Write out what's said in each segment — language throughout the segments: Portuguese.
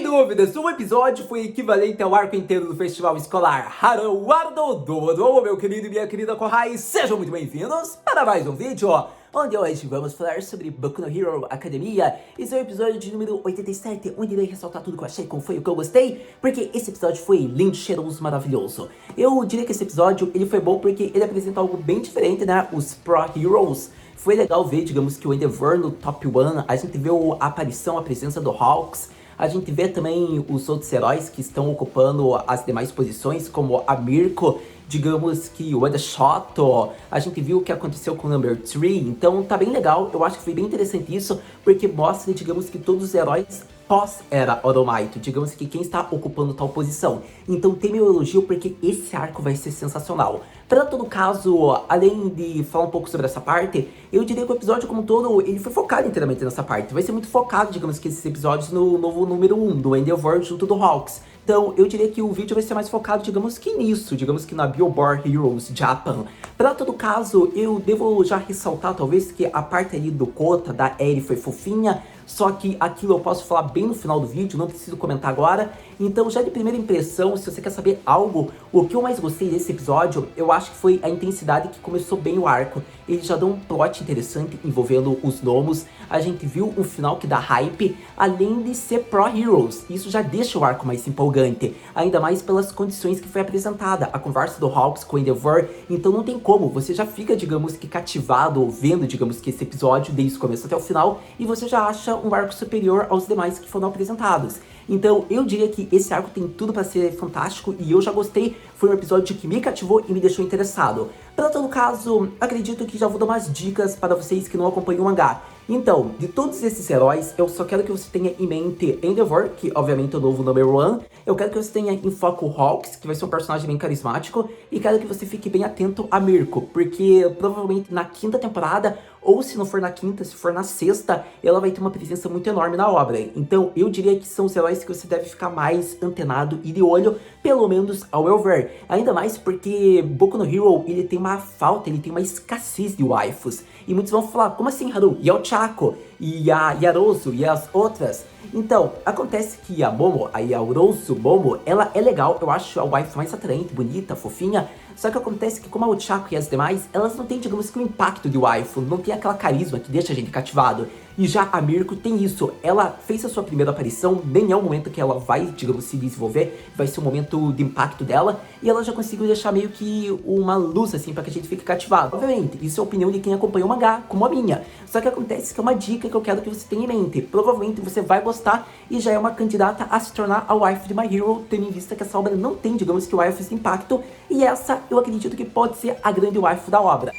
dúvidas, o episódio foi equivalente ao arco inteiro do festival escolar Haruwardo Dodo, meu querido e minha querida Kohai, sejam muito bem-vindos para mais um vídeo, onde hoje vamos falar sobre Boku no Hero Academia. Esse é o episódio de número 87, onde irei ressaltar tudo que eu achei, como foi o que eu gostei, porque esse episódio foi lindo, cheiroso, maravilhoso. Eu diria que esse episódio ele foi bom porque ele apresenta algo bem diferente, né, os Pro Heroes. Foi legal ver, digamos, que o Endeavor no Top 1, a gente vê a aparição, a presença do Hawks. A gente vê também os outros heróis que estão ocupando as demais posições, como a Mirko, digamos que o Eda Shoto, a gente viu o que aconteceu com o Number 3, então tá bem legal, eu acho que foi bem interessante isso, porque mostra, digamos que todos os heróis pós-era All Might, digamos que quem está ocupando tal posição. Então tem meu elogio porque esse arco vai ser sensacional. Para todo caso, além de falar um pouco sobre essa parte, eu diria que o episódio como um todo, ele foi focado inteiramente nessa parte. Vai ser muito focado, digamos que esses episódios no novo número 1, do Endeavor junto do Hawks. Então, eu diria que o vídeo vai ser mais focado, digamos que nisso, digamos que na Billboard Heroes Japan. Para todo caso, eu devo já ressaltar, talvez, que a parte ali do Kota, da Eri, foi fofinha, só que aquilo eu posso falar bem no final do vídeo, não preciso comentar agora. Então, já de primeira impressão, se você quer saber algo, o que eu mais gostei desse episódio, eu acho que foi a intensidade que começou bem o arco. Ele já deu um plot interessante envolvendo os gnomos, a gente viu um final que dá hype, além de ser Pro Heroes. Isso já deixa o arco mais empolgante, ainda mais pelas condições que foi apresentada, a conversa do Hawks com o Endeavor, então não tem como, você já fica, digamos que cativado, vendo, digamos que esse episódio, desde o começo até o final, e você já acha um arco superior aos demais que foram apresentados. Então eu diria que esse arco tem tudo para ser fantástico e eu já gostei, foi um episódio que me cativou e me deixou interessado. Para todo caso, acredito que já vou dar umas dicas para vocês que não acompanham o mangá. Então, de todos esses heróis, eu só quero que você tenha em mente Endeavor, que obviamente é o novo number 1. Eu quero que você tenha em foco o Hawks, que vai ser um personagem bem carismático. E quero que você fique bem atento a Mirko, porque provavelmente na quinta temporada, ou se não for na quinta, se for na sexta, ela vai ter uma presença muito enorme na obra. Então eu diria que são os heróis que você deve ficar mais antenado e de olho, pelo menos ao meu ver. Ainda mais porque Boku no Hero, ele tem uma falta, ele tem uma escassez de waifus. E muitos vão falar, como assim, Haru? E o Chaco? E a Yarozu? E as outras? Então, acontece que a Momo, a Yarozu Momo, ela é legal, eu acho a waifu mais atraente, bonita, fofinha. Só que acontece que como a Ochako e as demais, elas não têm, digamos que o impacto de waifu, não tem aquela carisma que deixa a gente cativado. E já a Mirko tem isso, ela fez a sua primeira aparição, nem é o momento que ela vai, digamos, se desenvolver, vai ser o momento de impacto dela, e ela já conseguiu deixar meio que uma luz, assim, pra que a gente fique cativado. Obviamente, isso é a opinião de quem acompanha o mangá, como a minha. Só que acontece que é uma dica que eu quero que você tenha em mente. Provavelmente você vai gostar e já é uma candidata a se tornar a waifu de My Hero, tendo em vista que essa obra não tem, digamos que waifus de impacto, e essa eu acredito que pode ser a grande waifu da obra.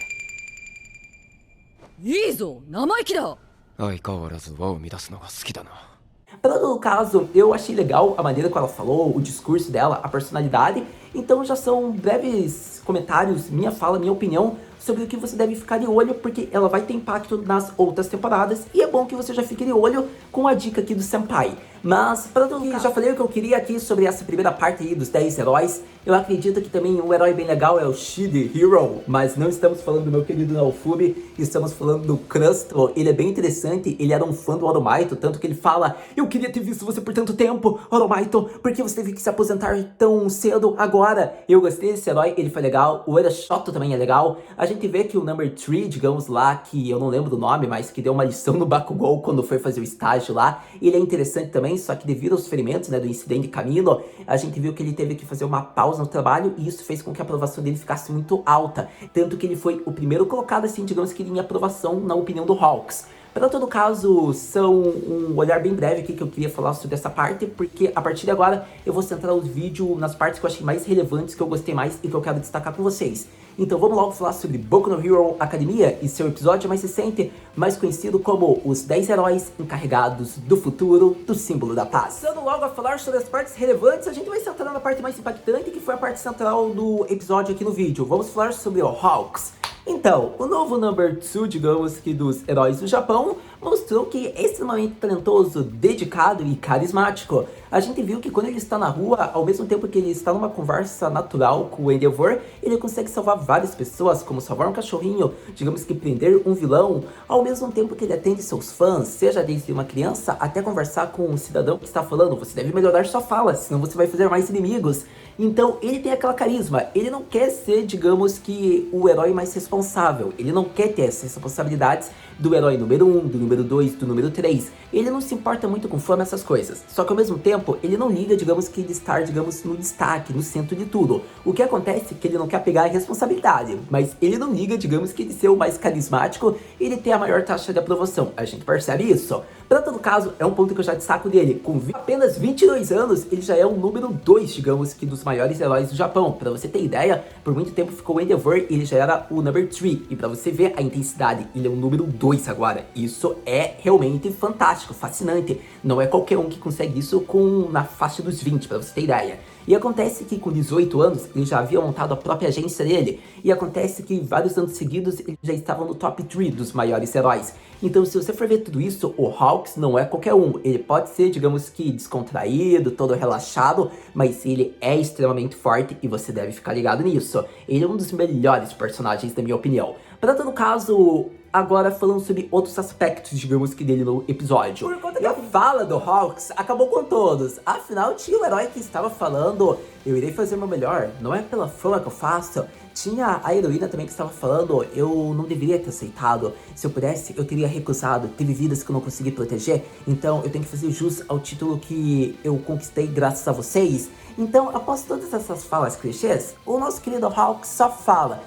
Para todo caso, eu achei legal a maneira como ela falou, o discurso dela, a personalidade, então já são breves comentários, minha fala, minha opinião sobre o que você deve ficar de olho, porque ela vai ter impacto nas outras temporadas, e é bom que você já fique de olho com a dica aqui do Senpai. Mas, para todo mundo, já falei o que eu queria aqui sobre essa primeira parte aí dos 10 heróis. Eu acredito que também um herói bem legal é o Shide Hero, mas não estamos falando do meu querido Naofumi, estamos falando do Crusto. Ele é bem interessante, ele era um fã do Oromaito, tanto que ele fala: eu queria ter visto você por tanto tempo, Oromaito, por que você teve que se aposentar tão cedo agora? Eu gostei desse herói, ele foi legal, o Eda Shoto também é legal. A gente vê que o Number 3, digamos lá, que eu não lembro do nome, mas que deu uma lição no Bakugou quando foi fazer o estágio lá, ele é interessante também, só que devido aos ferimentos, né, do incidente de Camino, a gente viu que ele teve que fazer uma pausa no trabalho e isso fez com que a aprovação dele ficasse muito alta. Tanto que ele foi o primeiro colocado, assim, digamos que em aprovação na opinião do Hawks. Para todo caso, são um olhar bem breve aqui que eu queria falar sobre essa parte, porque a partir de agora eu vou centrar os vídeos nas partes que eu achei mais relevantes, que eu gostei mais e que eu quero destacar com vocês. Então vamos logo falar sobre Boku no Hero Academia e seu episódio mais recente, mais conhecido como os 10 heróis encarregados do futuro do símbolo da paz. Passando logo a falar sobre as partes relevantes, a gente vai centrar na parte mais impactante, que foi a parte central do episódio aqui no vídeo. Vamos falar sobre o Hawks. Então, o novo number 2, digamos que dos heróis do Japão, mostrou que é extremamente talentoso, dedicado e carismático. A gente viu que quando ele está na rua, ao mesmo tempo que ele está numa conversa natural com o Endeavor, ele consegue salvar várias pessoas, como salvar um cachorrinho, digamos que prender um vilão, ao mesmo tempo que ele atende seus fãs, seja desde uma criança até conversar com um cidadão que está falando, você deve melhorar sua fala, senão você vai fazer mais inimigos. Então ele tem aquela carisma, ele não quer ser, digamos que, o herói mais responsável, ele não quer ter essas responsabilidades do herói número 1, do número 2, do número 3, ele não se importa muito com fama, essas coisas, só que ao mesmo tempo ele não liga, digamos que, de estar, digamos, no destaque, no centro de tudo. O que acontece é que ele não quer pegar a responsabilidade, mas ele não liga, digamos que, de ser o mais carismático, ele tem a maior taxa de aprovação, a gente percebe isso. Pra todo caso, é um ponto que eu já destaco dele, com apenas 22 anos, ele já é o número 2, digamos que, dos maiores heróis do Japão. Pra você ter ideia, por muito tempo ficou o Endeavor e ele já era o number 3, e pra você ver a intensidade, ele é o número 2 agora. Isso é realmente fantástico, fascinante, não é qualquer um que consegue isso na faixa dos 20, pra você ter ideia. E acontece que com 18 anos, ele já havia montado a própria agência dele. E acontece que vários anos seguidos, ele já estava no top 3 dos maiores heróis. Então, se você for ver tudo isso, o Hawks não é qualquer um. Ele pode ser, digamos que, descontraído, todo relaxado, mas ele é extremamente forte e você deve ficar ligado nisso. Ele é um dos melhores personagens, na minha opinião. Para todo caso, agora falando sobre outros aspectos, digamos que, dele no episódio. Por conta que a fala do Hawks acabou com todos. Afinal, tinha o herói que estava falando, eu irei fazer o meu melhor, não é pela fama que eu faço. Tinha a heroína também que estava falando, eu não deveria ter aceitado. Se eu pudesse, eu teria recusado. Teve vidas que eu não consegui proteger, então eu tenho que fazer jus ao título que eu conquistei graças a vocês. Então, após todas essas falas clichês, o nosso querido Hawks só fala: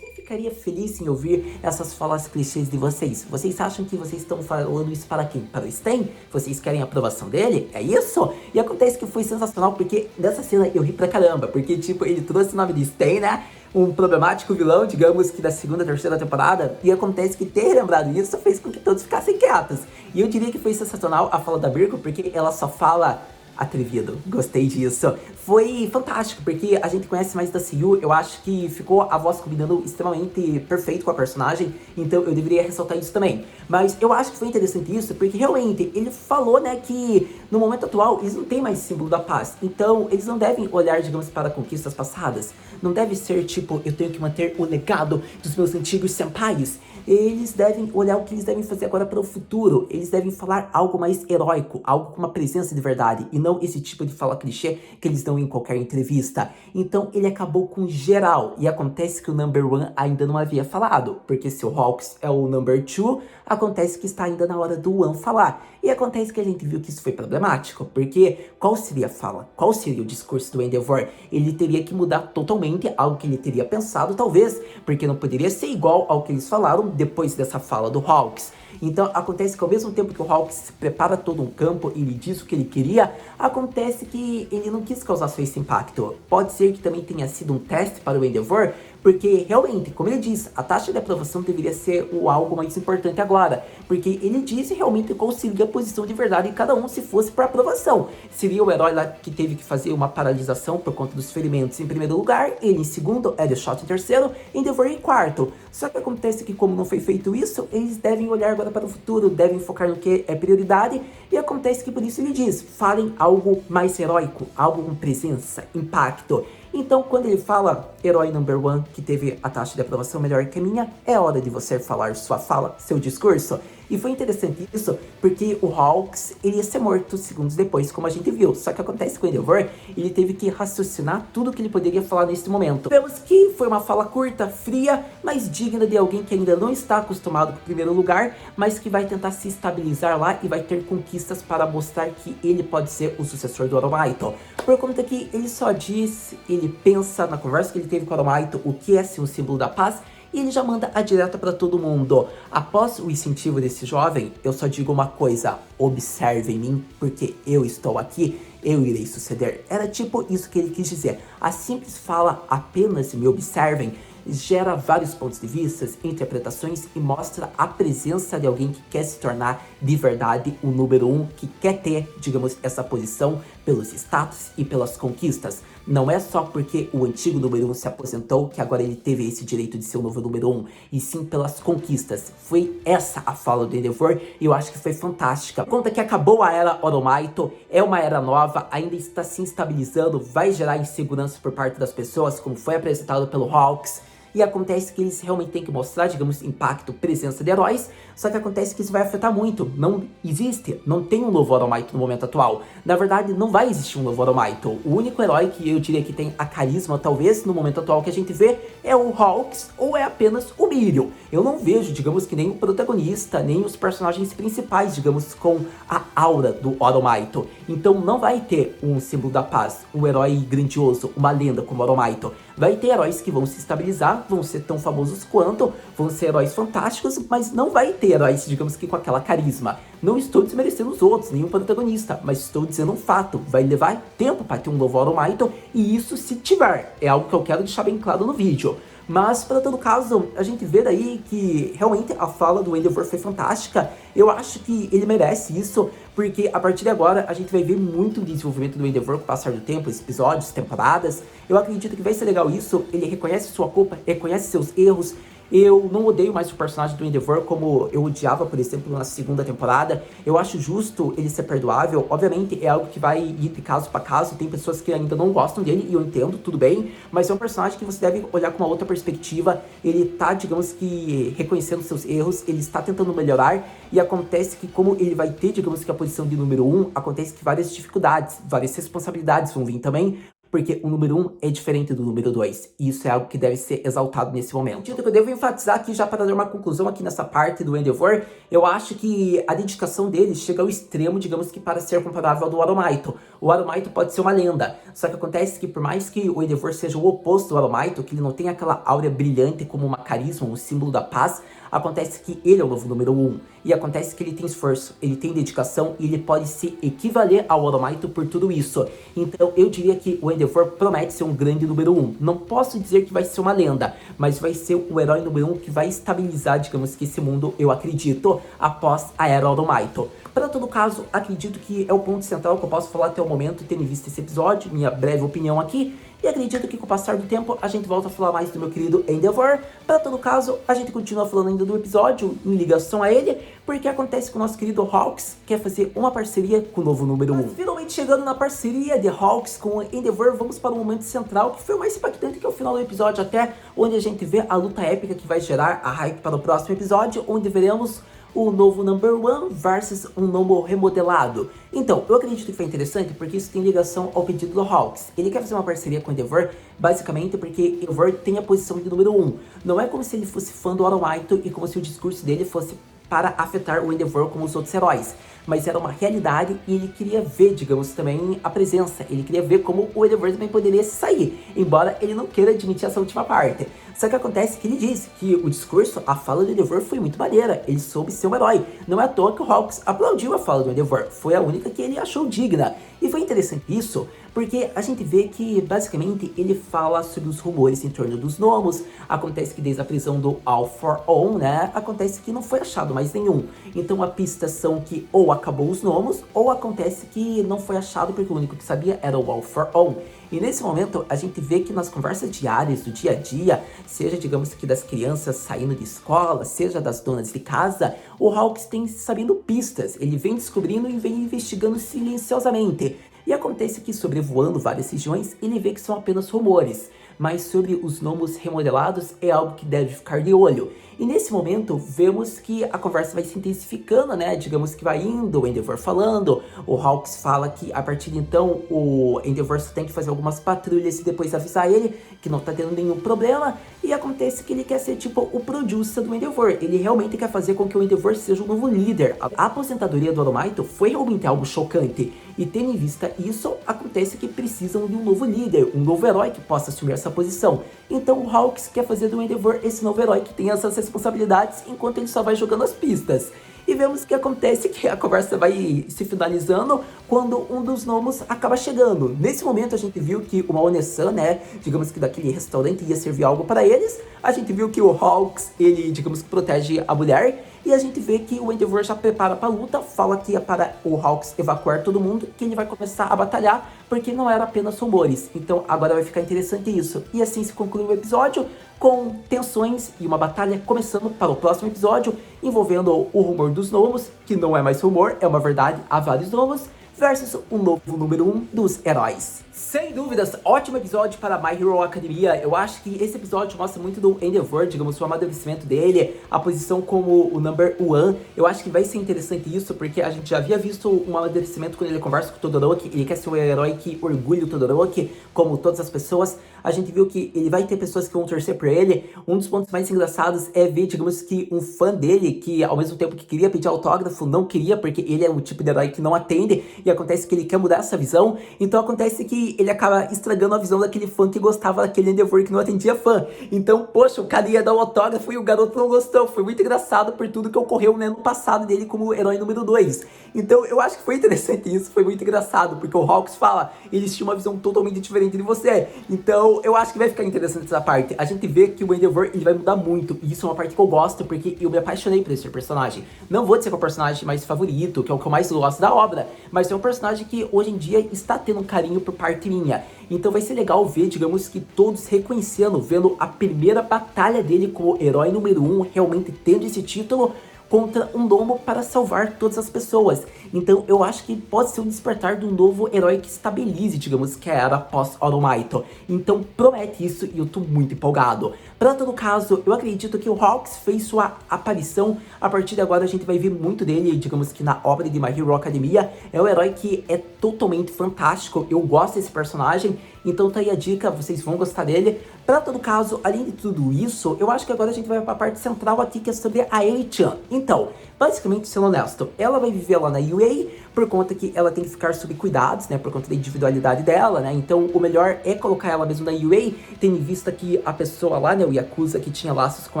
ficaria feliz em ouvir essas falas clichês de vocês. Vocês acham que vocês estão falando isso para quem? Para o Stan? Vocês querem a aprovação dele? É isso? E acontece que foi sensacional, porque nessa cena eu ri pra caramba, porque tipo, ele trouxe o nome de Stan, né? Um problemático vilão, digamos que da segunda, terceira temporada, e acontece que ter lembrado isso fez com que todos ficassem quietos. E eu diria que foi sensacional a fala da Virgo, porque ela só fala atrevido, gostei disso. Foi fantástico, porque a gente conhece mais da Seiyu, eu acho que ficou a voz combinando extremamente perfeito com a personagem, então eu deveria ressaltar isso também. Mas eu acho que foi interessante isso, porque realmente ele falou, né, que no momento atual eles não têm mais símbolo da paz, então eles não devem olhar, digamos, para conquistas passadas, não deve ser tipo, eu tenho que manter o legado dos meus antigos senpais. Eles devem olhar o que eles devem fazer agora para o futuro. Eles devem falar algo mais heróico, algo com uma presença de verdade, e não esse tipo de fala clichê que eles dão em qualquer entrevista. Então ele acabou com geral, e acontece que o number 1 ainda não havia falado, porque se o Hawks é o number 2, acontece que está ainda na hora do One falar. E acontece que a gente viu que isso foi problemático, porque qual seria a fala? Qual seria o discurso do Endeavor? Ele teria que mudar totalmente algo que ele teria pensado, talvez, porque não poderia ser igual ao que eles falaram depois dessa fala do Hawks. Então acontece que ao mesmo tempo que o Hawks prepara todo um campo e ele diz o que ele queria, acontece que ele não quis causar só esse impacto. Pode ser que também tenha sido um teste para o Endeavor, porque realmente, como ele diz, a taxa de aprovação deveria ser o algo mais importante agora, porque ele disse realmente qual seria a posição de verdade de cada um se fosse para aprovação. Seria o herói lá que teve que fazer uma paralisação por conta dos ferimentos em primeiro lugar, ele em segundo, Eddie em terceiro, Endeavor em quarto. Só que acontece que como não foi feito isso, eles devem olhar agora para o futuro, devem focar no que é prioridade, e acontece que por isso ele diz, falem algo mais heróico, algo com presença, impacto. Então, quando ele fala herói number 1, que teve a taxa de aprovação melhor que a minha, é hora de você falar sua fala, seu discurso. E foi interessante isso, porque o Hawks, ele ia ser morto segundos depois, como a gente viu. Só que acontece com o Endeavor, ele teve que raciocinar tudo que ele poderia falar nesse momento. Vemos que foi uma fala curta, fria, mas digna de alguém que ainda não está acostumado com o primeiro lugar, mas que vai tentar se estabilizar lá e vai ter conquistas para mostrar que ele pode ser o sucessor do Oromaito. Por conta que ele só diz, ele pensa na conversa que ele teve com o Oromaito, o que é ser um símbolo da paz, e ele já manda a direta para todo mundo. Após o incentivo desse jovem, eu só digo uma coisa: observe em mim, porque eu estou aqui, eu irei suceder. Era tipo isso que ele quis dizer. A simples fala, apenas me observem, gera vários pontos de vista, interpretações e mostra a presença de alguém que quer se tornar de verdade o número 1, que quer ter, digamos, essa posição pelos status e pelas conquistas. Não é só porque o antigo número 1 se aposentou que agora ele teve esse direito de ser o novo número 1, e sim pelas conquistas. Foi essa a fala do Endeavor, e eu acho que foi fantástica. Conta que acabou a era Oromaito, é uma era nova, ainda está se estabilizando, vai gerar insegurança por parte das pessoas, como foi apresentado pelo Hawks. E acontece que eles realmente têm que mostrar, digamos, impacto, presença de heróis, só que acontece que isso vai afetar muito. Não existe, não tem um novo Oromaito no momento atual. Na verdade, não vai existir um novo Oromaito. O único herói que eu diria que tem a carisma, talvez, no momento atual que a gente vê, é o Hawks ou é apenas o Mirio. Eu não vejo, digamos, que nem o protagonista, nem os personagens principais, digamos, com a aura do Oromaito. Então não vai ter um símbolo da paz, um herói grandioso, uma lenda como Oromaito. Vai ter heróis que vão se estabilizar, vão ser tão famosos quanto, vão ser heróis fantásticos, mas não vai ter heróis, digamos que com aquela carisma. Não estou desmerecendo os outros, nenhum protagonista, mas estou dizendo um fato. Vai levar tempo para ter um novo Oromaito, e isso se tiver. É algo que eu quero deixar bem claro no vídeo. Mas, para todo caso, a gente vê daí que realmente a fala do Endeavor foi fantástica. Eu acho que ele merece isso, porque a partir de agora a gente vai ver muito desenvolvimento do Endeavor com o passar do tempo, episódios, temporadas. Eu acredito que vai ser legal isso. Ele reconhece sua culpa, reconhece seus erros. Eu não odeio mais o personagem do Endeavor como eu odiava, por exemplo, na segunda temporada. Eu acho justo ele ser perdoável. Obviamente é algo que vai ir de caso para caso. Tem pessoas que ainda não gostam dele e eu entendo, tudo bem. Mas é um personagem que você deve olhar com uma outra perspectiva. Ele tá, digamos que, reconhecendo seus erros. Ele está tentando melhorar. E acontece que como ele vai ter, digamos que a posição de número 1, acontece que várias dificuldades, várias responsabilidades vão vir também. Porque o número 1 é diferente do número 2. E isso é algo que deve ser exaltado nesse momento. O que eu devo enfatizar aqui, já para dar uma conclusão aqui nessa parte do Endeavor, eu acho que a dedicação dele chega ao extremo, digamos que para ser comparável ao do Oromaito. O Oromaito pode ser uma lenda, só que acontece que por mais que o Endeavor seja o oposto do Oromaito, que ele não tem aquela áurea brilhante como uma carisma, um símbolo da paz, acontece que ele é o novo número 1. E acontece que ele tem esforço, ele tem dedicação e ele pode se equivaler ao Oromaito por tudo isso. Então eu diria que o Endeavor promete ser um grande número 1. Não posso dizer que vai ser uma lenda, mas vai ser o herói número 1 que vai estabilizar, digamos que esse mundo, eu acredito, após a Era Oromaito. Para todo caso, acredito que é o ponto central que eu posso falar até o momento, tendo visto esse episódio, minha breve opinião aqui. E acredito que com o passar do tempo a gente volta a falar mais do meu querido Endeavor. Para todo caso, a gente continua falando ainda do episódio em ligação a ele, porque acontece que o nosso querido Hawks quer fazer uma parceria com o novo número 1. Finalmente chegando na parceria de Hawks com o Endeavor, vamos para o momento central, que foi o mais impactante, que é o final do episódio até, onde a gente vê a luta épica que vai gerar a hype para o próximo episódio, onde veremos o novo Number 1 versus um novo remodelado. Então, eu acredito que foi interessante porque isso tem ligação ao pedido do Hawks. Ele quer fazer uma parceria com o Endeavor, basicamente porque Endeavor tem a posição de número 1. Não é como se ele fosse fã do Oromaito e como se o discurso dele fosse para afetar o Endeavor como os outros heróis. Mas era uma realidade e ele queria ver, digamos, também a presença. Ele queria ver como o Endeavor também poderia se sair, embora ele não queira admitir essa última parte. Só que acontece que ele disse que o discurso, a fala do Endeavor foi muito maneira. Ele soube ser um herói. Não é à toa que o Hawks aplaudiu a fala do Endeavor. Foi a única que ele achou digna. E foi interessante isso, porque a gente vê que, basicamente, ele fala sobre os rumores em torno dos gnomos. Acontece que desde a prisão do All For All, né, acontece que não foi achado mais nenhum. Então a pista são que ou acabou os gnomos, ou acontece que não foi achado porque o único que sabia era o All For All. E nesse momento a gente vê que nas conversas diárias do dia a dia, seja digamos que das crianças saindo de escola, seja das donas de casa, o Hawks tem sabendo pistas, ele vem descobrindo e vem investigando silenciosamente. E acontece que sobrevoando várias regiões, ele vê que são apenas rumores, mas sobre os gnomos remodelados é algo que deve ficar de olho. E nesse momento, vemos que a conversa vai se intensificando, né? Digamos que vai indo, o Endeavor falando, o Hawks fala que a partir de então o Endeavor só tem que fazer algumas patrulhas e depois avisar ele que não tá tendo nenhum problema. E acontece que ele quer ser tipo o producer do Endeavor. Ele realmente quer fazer com que o Endeavor seja o novo líder. A aposentadoria do Oromaito foi realmente algo chocante. E tendo em vista isso, acontece que precisam de um novo líder, um novo herói que possa assumir essa posição. Então o Hawks quer fazer do Endeavor esse novo herói que tem essas responsabilidades, enquanto ele só vai jogando as pistas. E vemos que acontece que a conversa vai se finalizando quando um dos gnomos acaba chegando. Nesse momento a gente viu que o Maonessan, né, digamos que daquele restaurante ia servir algo para eles. A gente viu que o Hawks, ele, digamos que protege a mulher. e a gente vê que o Endeavor já prepara pra luta, fala que é para o Hawks evacuar todo mundo, que ele vai começar a batalhar, porque não era apenas rumores. Então agora vai ficar interessante isso. E assim se conclui o episódio, com tensões e uma batalha começando para o próximo episódio, envolvendo o rumor dos gnomos, que não é mais rumor, é uma verdade, há vários gnomos, versus o novo número 1 dos heróis. Sem dúvidas, ótimo episódio para My Hero Academia. Eu acho que esse episódio mostra muito do Endeavor, digamos, o amadurecimento dele, a posição como o number one. Eu acho que vai ser interessante isso, porque a gente já havia visto um amadurecimento quando ele conversa com o Todoroki, ele quer ser um herói que orgulha o Todoroki, como todas as pessoas. A gente viu que ele vai ter pessoas que vão torcer por ele. Um dos pontos mais engraçados é ver, digamos, que um fã dele, que ao mesmo tempo que queria pedir autógrafo, não queria, porque ele é o tipo de herói que não atende, e acontece que ele quer mudar essa visão. Então acontece que ele acaba estragando a visão daquele fã que gostava daquele Endeavor que não atendia fã. Então, poxa, o cara ia dar o autógrafo e o garoto não gostou. Foi muito engraçado por tudo que ocorreu, né, no passado dele como herói número 2. Então, eu acho que foi interessante isso, foi muito engraçado, porque o Hawks fala, eles tinham uma visão totalmente diferente de você. Então, eu acho que vai ficar interessante essa parte. A gente vê que o Endeavor, ele vai mudar muito, e isso é uma parte que eu gosto, porque eu me apaixonei por esse personagem. Não vou dizer que é o personagem mais favorito, que é o que eu mais gosto da obra, mas é um personagem que hoje em dia está tendo um carinho por parte minha. Então vai ser legal ver, digamos, que todos reconhecendo, vendo a primeira batalha dele como herói número 1, realmente tendo esse título contra um gnomo para salvar todas as pessoas. Então eu acho que pode ser um despertar de um novo herói que estabilize, digamos, que a era pós-All Might. Então promete isso e eu tô muito empolgado. Para todo caso, eu acredito que o Hawks fez sua aparição. A partir de agora a gente vai ver muito dele, digamos que na obra de My Hero Academia. É um herói que é totalmente fantástico, eu gosto desse personagem, então tá aí a dica, vocês vão gostar dele. Para todo caso, além de tudo isso, eu acho que agora a gente vai para a parte central aqui, que é sobre a Eri-chan. Então, basicamente, sendo honesto, ela vai viver lá na UA, por conta que ela tem que ficar sob cuidados, né, por conta da individualidade dela, né, então o melhor é colocar ela mesmo na UA, tendo em vista que a pessoa lá, né, o Yakuza que tinha laços com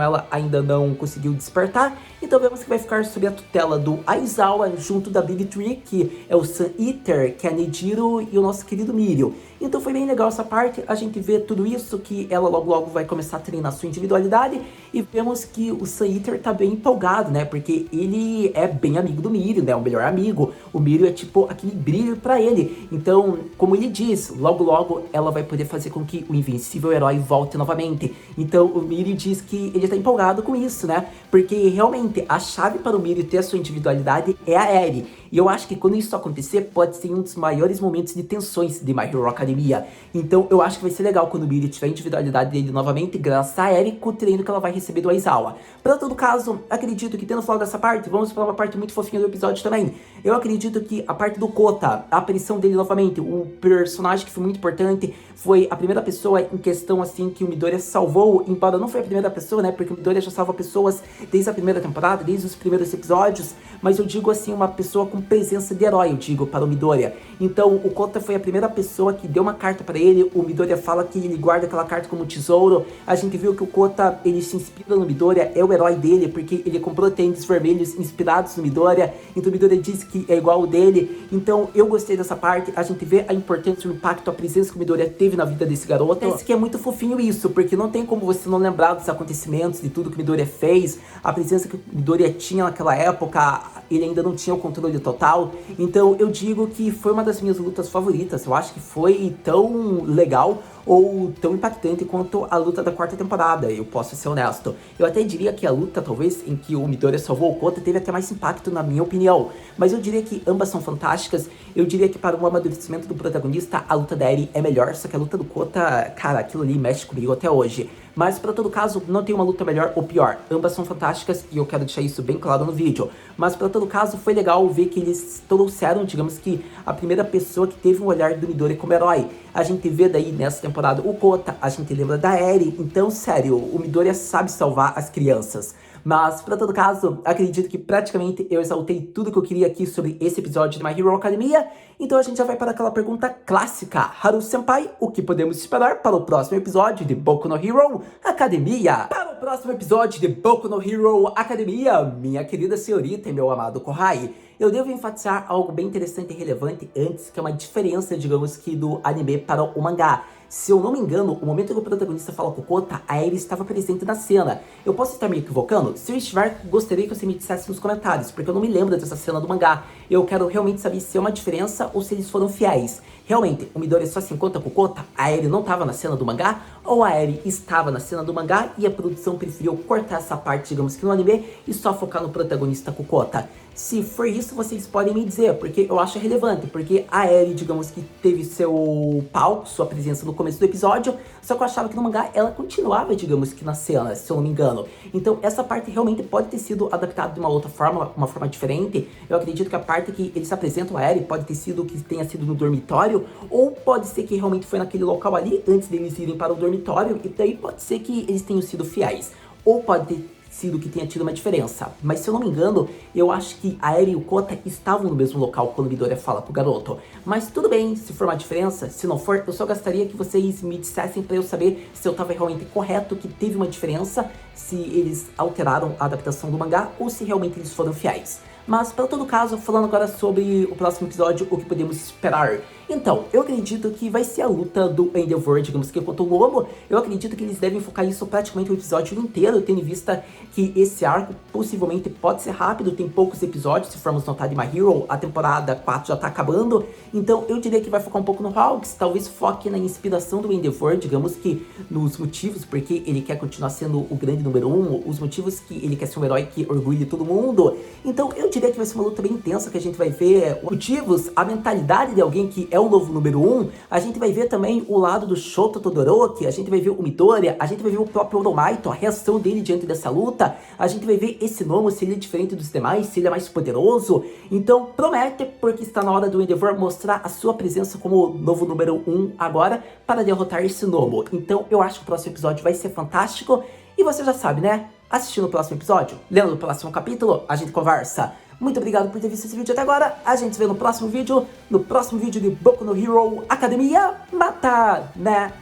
ela ainda não conseguiu despertar, então vemos que vai ficar sob a tutela do Aizawa, junto da Big Tree, que é o Sun Eater, que é a Nejiro e o nosso querido Mirio. Então foi bem legal essa parte, a gente vê tudo isso, que ela logo vai começar a treinar sua individualidade, e vemos que o Sun Eater tá bem empolgado, né, porque ele é bem amigo do Mirio, né, o melhor amigo, o Mirio é tipo aquele brilho pra ele, então, como ele diz, logo ela vai poder fazer com que o invencível herói volte novamente. Então o Mirio diz que ele tá empolgado com isso, né, porque realmente a chave para o Mirio ter a sua individualidade é a Eri, e eu acho que quando isso acontecer, pode ser um dos maiores momentos de tensões de My Hero Academia. Então eu acho que vai ser legal quando o Mirio tiver a individualidade dele novamente, graças a Eri, com o treino que ela vai receber do Aizawa. Para todo caso, acredito que tendo falado dessa parte, vamos para uma parte muito fofinha do episódio também. Eu acredito que a parte do Kota, a aparição dele novamente, o personagem que foi muito importante, foi a primeira pessoa em questão, assim, que o Midoriya salvou, embora não foi a primeira pessoa, né, porque o Midoriya já salva pessoas desde a primeira temporada, desde os primeiros episódios, mas eu digo assim, uma pessoa com presença de herói, eu digo, para o Midoriya. Então o Kota foi a primeira pessoa que deu uma carta para ele, o Midoriya fala que ele guarda aquela carta como tesouro, a gente viu que o Kota, ele se inspira no Midoriya, é o herói dele, porque ele comprou tênis vermelhos inspirados no Midoriya, então o Midoriya disse que é igual o dele, então eu gostei dessa parte, a gente vê a importância, o impacto, a presença que o Midoriya teve na vida desse garoto. Parece que é muito fofinho isso, porque não tem como você não lembrar dos acontecimentos, de tudo que o Midoriya fez, a presença que o Midoriya tinha naquela época, ele ainda não tinha o controle total, então eu digo que foi uma das minhas lutas favoritas, eu acho que foi tão legal ou tão impactante quanto a luta da quarta temporada, eu posso ser honesto. Eu até diria que a luta, talvez, em que o Midoriya salvou o Kota, teve até mais impacto na minha opinião, mas eu diria que ambas são fantásticas. Eu diria que para o amadurecimento do protagonista, a luta da Eri é melhor, só que a luta do Kota, cara, aquilo ali mexe comigo até hoje. Mas para todo caso, não tem uma luta melhor ou pior, ambas são fantásticas e eu quero deixar isso bem claro no vídeo. Mas para todo caso, foi legal ver que eles trouxeram, digamos que, a primeira pessoa que teve um olhar do Midoriya como herói. A gente vê daí nessa temporada o Kota, a gente lembra da Eri, então sério, o Midoriya sabe salvar as crianças. Mas, para todo caso, acredito que praticamente eu exaltei tudo que eu queria aqui sobre esse episódio de My Hero Academia. Então a gente já vai para aquela pergunta clássica. Haru-senpai, o que podemos esperar para o próximo episódio de Boku no Hero Academia? Para o próximo episódio de Boku no Hero Academia, minha querida senhorita e meu amado Kohai, eu devo enfatizar algo bem interessante e relevante antes, que é uma diferença, digamos que, do anime para o mangá. Se eu não me engano, o momento que o protagonista fala com o Kota, a Eri estava presente na cena. Eu posso estar me equivocando? Se eu estiver, gostaria que você me dissesse nos comentários, porque eu não me lembro dessa cena do mangá. Eu quero realmente saber se é uma diferença ou se eles foram fiéis. Realmente, o Midori só se encontra com o Kota? A Eri não estava na cena do mangá? Ou a Eri estava na cena do mangá e a produção preferiu cortar essa parte, digamos que no anime, e só focar no protagonista com o Kota? Se for isso, vocês podem me dizer, porque eu acho relevante, porque a Eri, digamos que teve seu palco, sua presença no começo do episódio, só que eu achava que no mangá ela continuava, digamos que na cena, se eu não me engano. Então essa parte realmente pode ter sido adaptada de uma outra forma, uma forma diferente. Eu acredito que a parte que eles apresentam a Eri pode ter sido que tenha sido no dormitório, ou pode ser que realmente foi naquele local ali, antes deles irem para o dormitório, e daí pode ser que eles tenham sido fiéis. Ou pode ter sido que tenha tido uma diferença. Mas se eu não me engano, eu acho que a Eri e o Kota estavam no mesmo local quando Midoriya fala pro garoto. Mas tudo bem, se for uma diferença, se não for, eu só gostaria que vocês me dissessem pra eu saber se eu tava realmente correto, que teve uma diferença, se eles alteraram a adaptação do mangá ou se realmente eles foram fiéis. Mas, para todo caso, falando agora sobre o próximo episódio, o que podemos esperar. Então, eu acredito que vai ser a luta do Endeavor, digamos que contra o Lobo. Eu acredito que eles devem focar isso praticamente o episódio inteiro, tendo em vista que esse arco possivelmente pode ser rápido, tem poucos episódios, se formos notar de My Hero, a temporada 4 já tá acabando. Então, eu diria que vai focar um pouco no Hawks, talvez foque na inspiração do Endeavor, digamos que nos motivos porque ele quer continuar sendo o grande número 1, os motivos que ele quer ser um herói que orgulhe todo mundo. Então, eu diria que vai ser uma luta bem intensa, que a gente vai ver motivos, a mentalidade de alguém que é o novo número 1, a gente vai ver também o lado do Shota Todoroki, a gente vai ver o Midoriya, a gente vai ver o próprio Oromaito, a reação dele diante dessa luta, a gente vai ver esse Nomo, se ele é diferente dos demais, se ele é mais poderoso. Então promete, porque está na hora do Endeavor mostrar a sua presença como novo número 1 agora, para derrotar esse Nomo. Então eu acho que o próximo episódio vai ser fantástico, e você já sabe, né? Assistindo o próximo episódio, lendo o próximo capítulo, a gente conversa. Muito obrigado por ter visto esse vídeo até agora. A gente se vê no próximo vídeo de Boku no Hero Academia Mata, né?